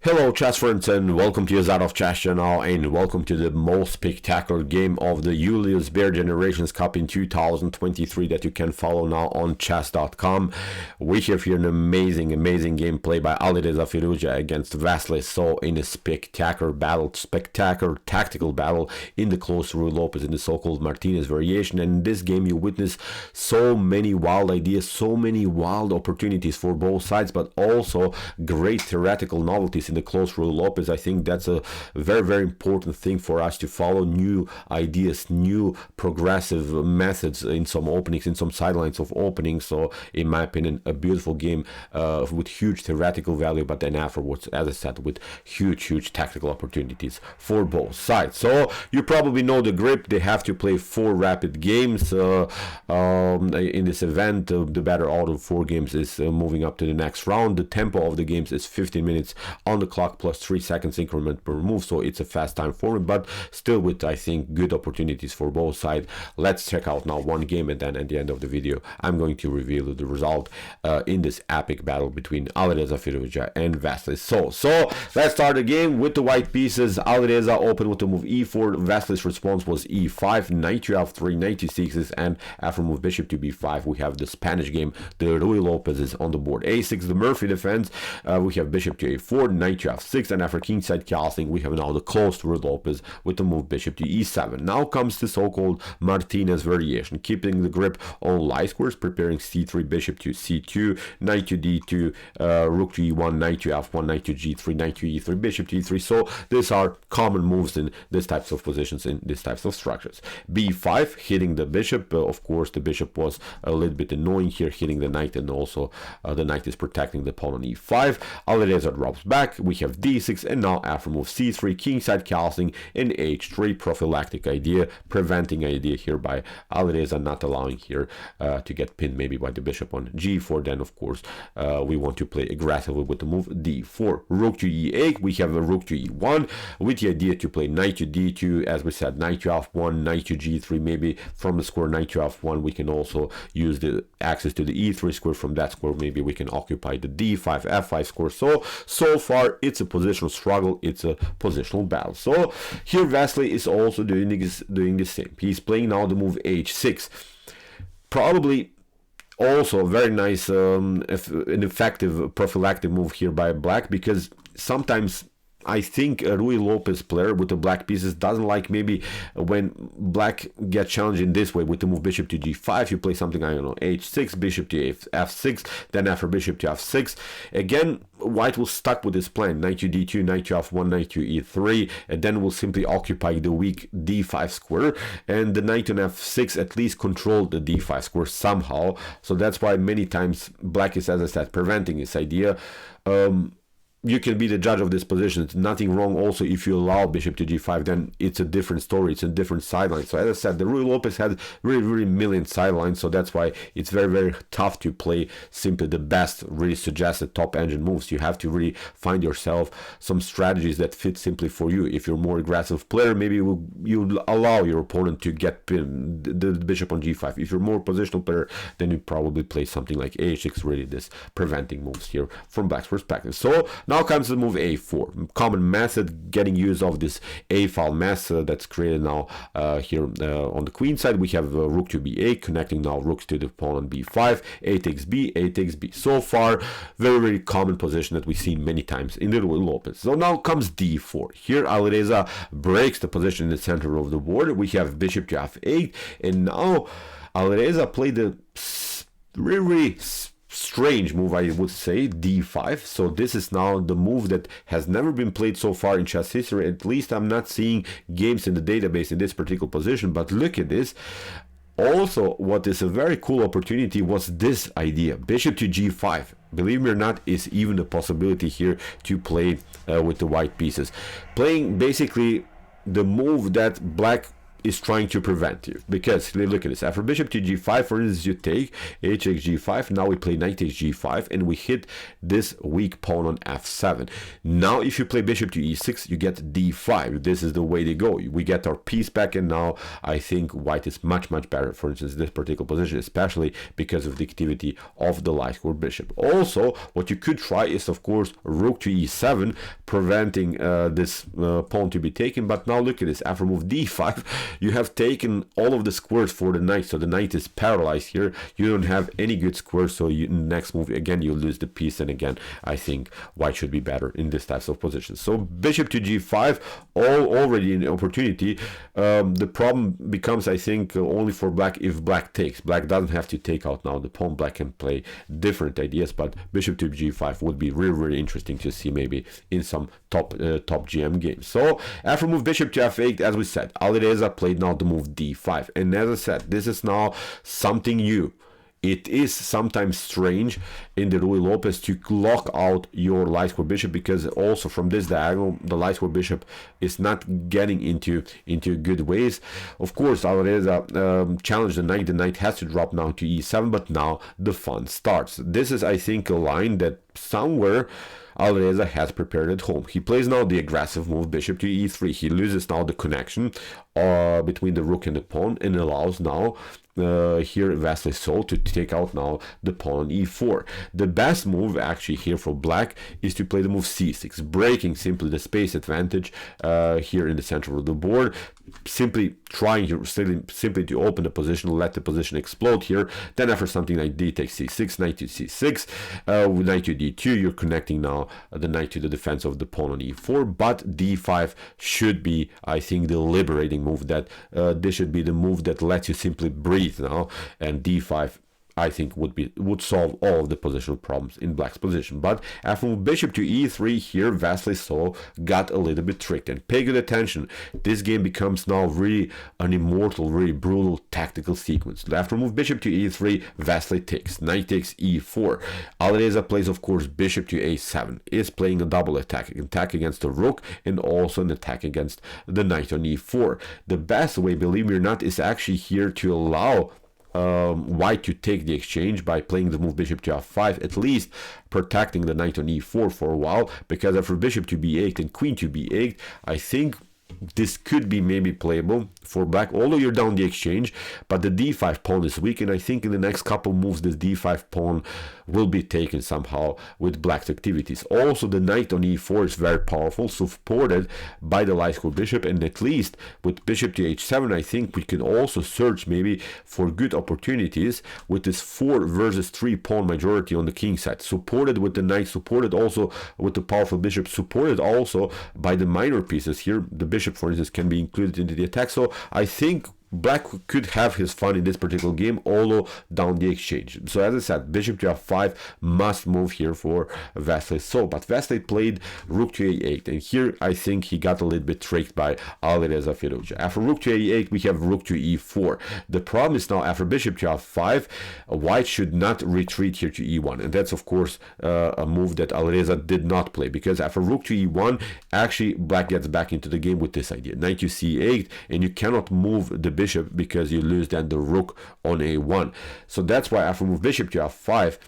Hello chess friends and welcome to Jozarov chess channel and welcome to the most spectacular game of the Julius Baer Generation Cup in 2023 that you can follow now on chess.com. We have here an amazing gameplay by Alireza Firouzja against Wesley So in a spectacular tactical battle in the close Ruy Lopez in the so-called Martinez variation. And in this game you witness so many wild ideas, so many wild opportunities for both sides, but also great theoretical novelties in the close Ruy Lopez. I think that's a very important thing for us to follow. New ideas, new progressive methods in some openings, in some sidelines of openings. So in my opinion, a beautiful game with huge theoretical value, but then afterwards, as I said, with huge tactical opportunities for both sides. So you probably know the grip. They have to play 4 rapid games in this event. The better out of 4 games is moving up to the next round. The tempo of the games is 15 minutes on the clock plus 3 seconds increment per move, so it's a fast time format, but still with, I think, good opportunities for both sides. Let's check out now one game, and then at the end of the video I'm going to reveal the result in this epic battle between Alireza Firouzja and Wesley So. So let's start the game with the white pieces. Alireza opened with the move e4. Wesley's response was e5, knight to f3, knight to c6, and after move bishop to b5 we have the Spanish game. The Ruy Lopez is on the board. a6, the Murphy defense. We have bishop to a4, knight to f6, and after kingside castling we have now the closed Ruy Lopez with the move bishop to e7. Now comes the so-called Martinez variation, keeping the grip on light squares, preparing c3, bishop to c2, knight to d2, rook to e1, knight to f1, knight to g3, knight to e3, bishop to e3. So these are common moves in these types of positions, in these types of structures. b5, hitting the bishop. Of course the bishop was a little bit annoying here, hitting the knight, and also the knight is protecting the pawn on e5. Alireza drops back. We have d6, and now after move c3, kingside castling, and h3, prophylactic idea, preventing idea here by Alireza, not allowing here to get pinned maybe by the bishop on g4. Then of course we want to play aggressively with the move d4. Rook to e8, we have a rook to e1 with the idea to play knight to d2, as we said, knight to f1, knight to g3, maybe from the square knight to f1 we can also use the access to the e3 square. From that square maybe we can occupy the d5, f5 square. So far it's a positional struggle, it's a positional battle. So here Wesley is also doing the same. He's playing now the move h6, probably also a very nice an effective prophylactic move here by black, because sometimes I think a Ruy Lopez player with the black pieces doesn't like maybe when black gets challenged in this way with the move bishop to g5. You play something, I don't know, h6, bishop to f6, then after bishop to f6. Again, white will stuck with this plan, knight to d2, knight to f1, knight to e3, and then will simply occupy the weak d5 square, and the knight on f6 at least control the d5 square somehow. So that's why many times black is, as I said, preventing this idea. You can be the judge of this position. It's nothing wrong also if you allow bishop to g5, then it's a different story, it's a different sideline. So as I said, the Ruy Lopez had really million sidelines, so that's why it's very tough to play simply the best really suggested top engine moves. You have to really find yourself some strategies that fit simply for you. If you're a more aggressive player, maybe you allow your opponent to get pinned, the bishop on g5. If you're more positional player, then you probably play something like a6, really this preventing moves here from black's perspective. So now comes the move a4, common method, getting use of this a file method that's created now here on the queen side. We have rook to b8, connecting now rooks to the pawn on b5, a takes b, a takes b. So far very common position that we've seen many times in the Ruy Lopez. So now comes d4. Here Alireza breaks the position in the center of the board. We have bishop to f8, and now Alireza played a really strange move, I would say, d5. So this is now the move that has never been played so far in chess history. At least I'm not seeing games in the database in this particular position, but look at this. Also, what is a very cool opportunity was this idea, bishop to g5. Believe me or not, is even a possibility here to play with the white pieces, playing basically the move that black is trying to prevent you, because look at this. After bishop to g5, for instance, you take h takes g5. Now we play knight takes g5, and we hit this weak pawn on f7. Now if you play bishop to e6, you get d5. This is the way they go. We get our piece back, and now I think white is much better, for instance, this particular position, especially because of the activity of the light square bishop. Also, what you could try is, of course, rook to e7, preventing this pawn to be taken. But now look at this. After move d5, you have taken all of the squares for the knight, so the knight is paralyzed here. You don't have any good squares, so next move again you lose the piece, and again I think white should be better in this type of position. So bishop to g5, already an opportunity. The problem becomes, I think, only for black if black takes. Black doesn't have to take out now the pawn. Black can play different ideas, but bishop to g5 would be really interesting to see maybe in some top GM games. So after move bishop to f8, as we said, Alireza played now the move d5, and as I said, this is now something new. It is sometimes strange in the Ruy Lopez to lock out your light square bishop, because also from this diagonal the light square bishop is not getting into good ways. Of course, Alireza challenged the knight. The knight has to drop now to e7, but now the fun starts. This is, I think, a line that somewhere Alireza has prepared at home. He plays now the aggressive move bishop to e3. He loses now the connection between the rook and the pawn, and allows now here Wesley So to take out now the pawn on e4. The best move actually here for black is to play the move c6, breaking simply the space advantage here in the center of the board, simply trying to simply to open the position, let the position explode here. Then after something like d takes c6, knight to c6, with knight to d2, you're connecting now the knight to the defense of the pawn on e4. But d5 should be, I think, the liberating move. That this should be the move that lets you simply breathe now, and d5 I think would solve all of the positional problems in black's position. But after bishop to e3 here, Wesley So got a little bit tricked, and pay good attention. This game becomes now really an immortal, really brutal tactical sequence. After move bishop to e3, Wesley takes, knight takes e4. Alireza plays, of course, bishop to a7, is playing a double attack against the rook, and also an attack against the knight on e4. The best way, believe me or not, is actually here to allow white to take the exchange by playing the move bishop to f5, at least protecting the knight on e4 for a while, because after bishop to b8 and queen to b8, I think this could be maybe playable for black, although you're down the exchange. But the d5 pawn is weak, and I think in the next couple moves this d5 pawn will be taken somehow with black's activities. Also, the knight on e4 is very powerful, supported by the light square bishop, and at least with bishop to h7, I think we can also search maybe for good opportunities with this 4 versus 3 pawn majority on the king side, supported with the knight, supported also with the powerful bishop, supported also by the minor pieces here. The bishop, for instance, can be included into the attack. So I think black could have his fun in this particular game, although down the exchange. So as I said, bishop to f5 must move here for Wesley So, but Wesley played rook to a8, and here I think he got a little bit tricked by Alireza Firouzja. After rook to a8, we have rook to e4. The problem is now after bishop to f5, white should not retreat here to e1, and that's of course a move that Alireza did not play, because after rook to e1, actually black gets back into the game with this idea, knight to c8, and you cannot move the bishop because you lose then the rook on a1. So that's why after move bishop to f5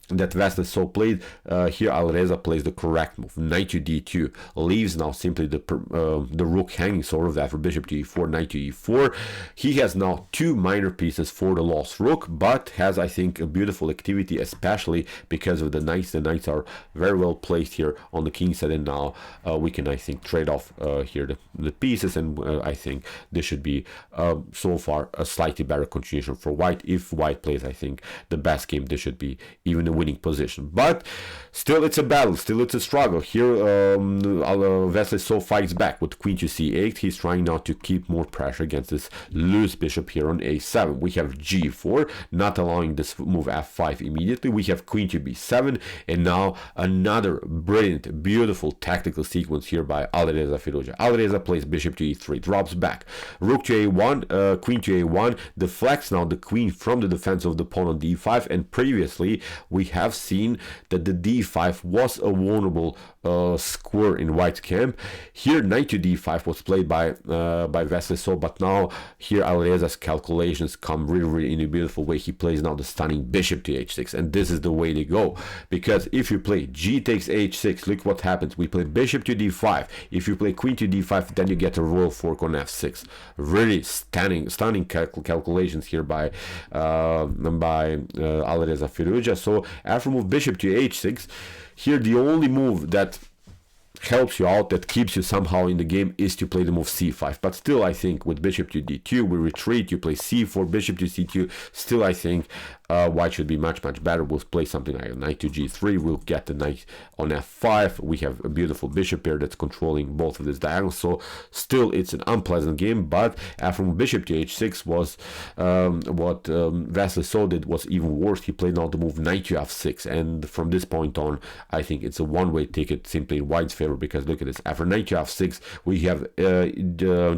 that Wesley So played, here Alireza plays the correct move, knight to d2, leaves now simply the rook hanging sort of after bishop to e4, knight to e4. He has now 2 minor pieces for the lost rook, but has, I think, a beautiful activity, especially because of the knights. The knights are very well placed here on the king side, and now we can, I think, trade off here the pieces, and I think this should be so far a slightly better continuation for white. If white plays, I think, the best game, this should be even a winning position. But still it's a battle, still it's a struggle. Here Wesley So fights back with queen to c8. He's trying now to keep more pressure against this loose bishop here on a7. We have g4, not allowing this move f5 immediately. We have queen to b7, and now another brilliant, beautiful tactical sequence here by Alireza Firouzja. Alireza plays bishop to e3, drops back, rook to a1, queen to a1, deflects now the queen from the defense of the pawn on d5, and previously we have seen that the d5 was a vulnerable square in white camp. Here knight to d5 was played by Wesley So, but now here Alireza's calculations come really in a beautiful way. He plays now the stunning bishop to h6, and this is the way to go, because if you play g takes h6, look what happens. We play bishop to d5. If you play queen to d5, then you get a royal fork on f6. Really stunning calculations here by Alireza Firouzja. So after move bishop to h6, here the only move that helps you out, that keeps you somehow in the game, is to play the move c5. But still, I think with bishop to d2, we retreat, you play c4, bishop to c2. Still, I think white should be much better. We'll play something like knight to g3. We'll get the knight on f5. We have a beautiful bishop here that's controlling both of these diagonals. So still, it's an unpleasant game. But after bishop to h6 was what Wesley So did was even worse. He played now the move knight to f6, and from this point on, I think it's a one-way ticket simply in white's favor, because look at this. After knight to f6, we have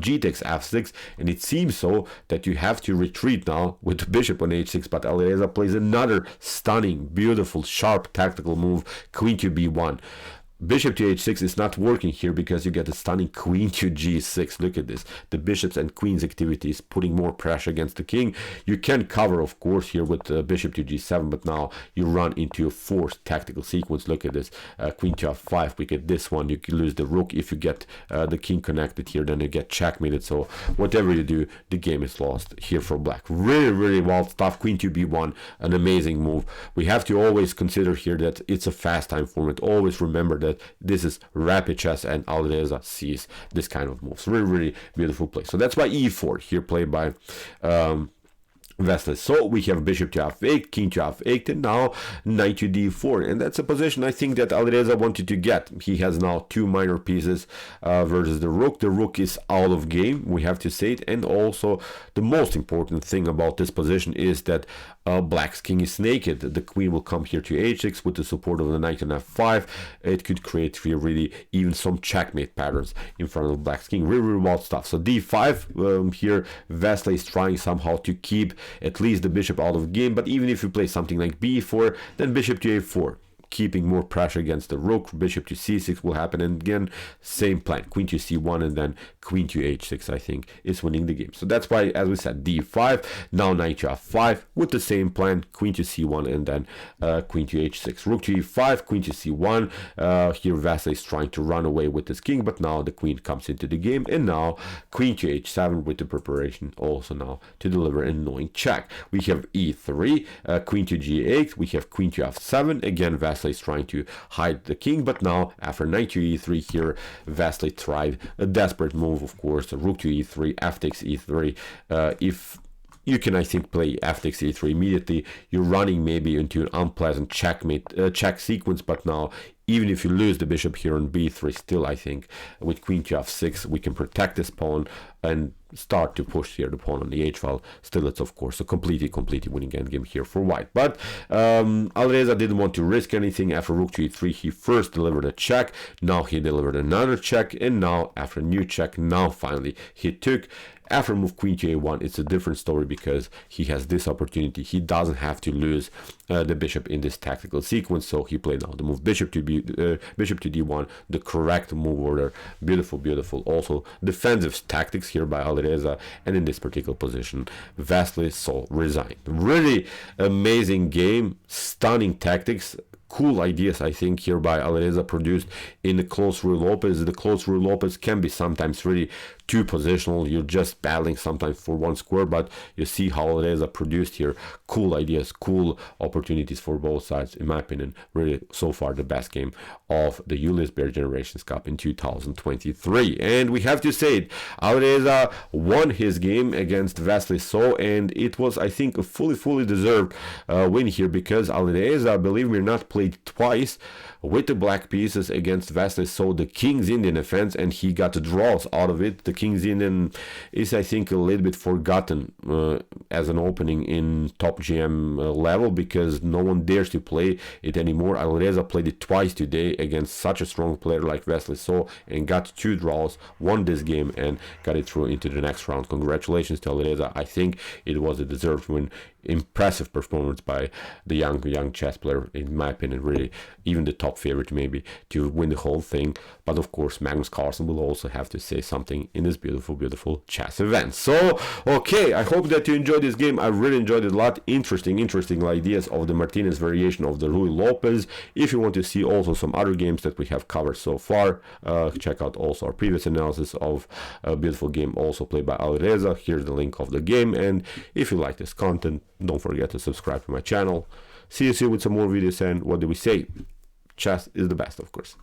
g takes f6, and it seems so that you have to retreat now with the bishop on h6. But Alireza plays another stunning, beautiful, sharp tactical move, queen to b1. Bishop to h6 is not working here because you get a stunning queen to g6. Look at this. The bishops and queens activity is putting more pressure against the king. You can cover, of course, here with bishop to g7, but now you run into a forced tactical sequence. Look at this. Queen to f5. We get this one. You lose the rook. If you get the king connected here, then you get checkmated. So whatever you do, the game is lost here for black. Really wild stuff. Queen to b1, an amazing move. We have to always consider here that it's a fast time format. Always remember that this is rapid chess, and Alireza sees this kind of moves. Really beautiful play. So that's why e4 here played by Wesley. So we have bishop to f8, king to f8, and now knight to d4, and that's a position I think that Alireza wanted to get. He has now two minor pieces versus the rook. The rook is out of game, we have to say it, and also the most important thing about this position is that black's king is naked. The queen will come here to h6 with the support of the knight on f5. It could create really even some checkmate patterns in front of black's king. Really wild stuff. So d5 here, Wesley is trying somehow to keep at least the bishop out of game, but even if you play something like b4, then bishop to a4, keeping more pressure against the rook. Bishop to c6 will happen, and again, same plan, queen to c1, and then queen to h6, I think, is winning the game. So that's why, as we said, d5, now knight to f5 with the same plan, queen to c1, and then queen to h6. Rook to e5, queen to c1. Here Wesley is trying to run away with his king, but now the queen comes into the game, and now queen to h7 with the preparation also now to deliver an annoying check. We have e3, queen to g8, we have queen to f7. Again, Wesley is trying to hide the king, but now after knight to e3 here, Wesley tried a desperate move, of course, rook to e3, f takes e3. If you can, I think, play f takes e3 immediately, you're running maybe into an unpleasant checkmate check sequence, but now even if you lose the bishop here on b3, still I think with queen to f6 we can protect this pawn and start to push here the pawn on the h file. Still, it's of course a completely winning endgame here for white. But Alireza didn't want to risk anything. After rook to e3, he first delivered a check, now he delivered another check, and now after a new check, now finally he took. After move queen to a1, it's a different story because he has this opportunity. He doesn't have to lose the bishop in this tactical sequence, so he played now the move bishop to d1, the correct move order. Beautiful. Also defensive tactics here by Alireza, and in this particular position, Wesley So resigned. Really amazing game, stunning tactics. Cool ideas, I think, here by Alireza produced in the close rule Lopez. The close rule Lopez can be sometimes really too positional. You're just battling sometimes for one square, but you see how Alireza produced here. Cool ideas, cool opportunities for both sides. In my opinion, really so far the best game of the Julius Baer Generation Cup in 2023. And we have to say it, Alireza won his game against Wesley So, and it was, I think, a fully deserved win here, because Alireza, believe me or not, played twice with the black pieces against Wesley So, the King's Indian offense, and he got draws out of it. The King's Indian is, I think, a little bit forgotten as an opening in top GM level, because no one dares to play it anymore. Alireza played it twice today against such a strong player like Wesley So, and got 2 draws, won this game, and got it through into the next round. Congratulations to Alireza. I think it was a deserved win. Impressive performance by the young chess player, in my opinion. opinion, really, even the top favorite maybe to win the whole thing. But of course, Magnus Carlsen will also have to say something in this beautiful chess event. So, okay, I hope that you enjoyed this game. I really enjoyed it a lot. Interesting ideas of the Martinez variation of the Ruy Lopez. If you want to see also some other games that we have covered so far, check out also our previous analysis of a beautiful game also played by Alireza. Here's the link of the game. And if you like this content, don't forget to subscribe to my channel. See you soon with some more videos, and what do we say? Chess is the best, of course.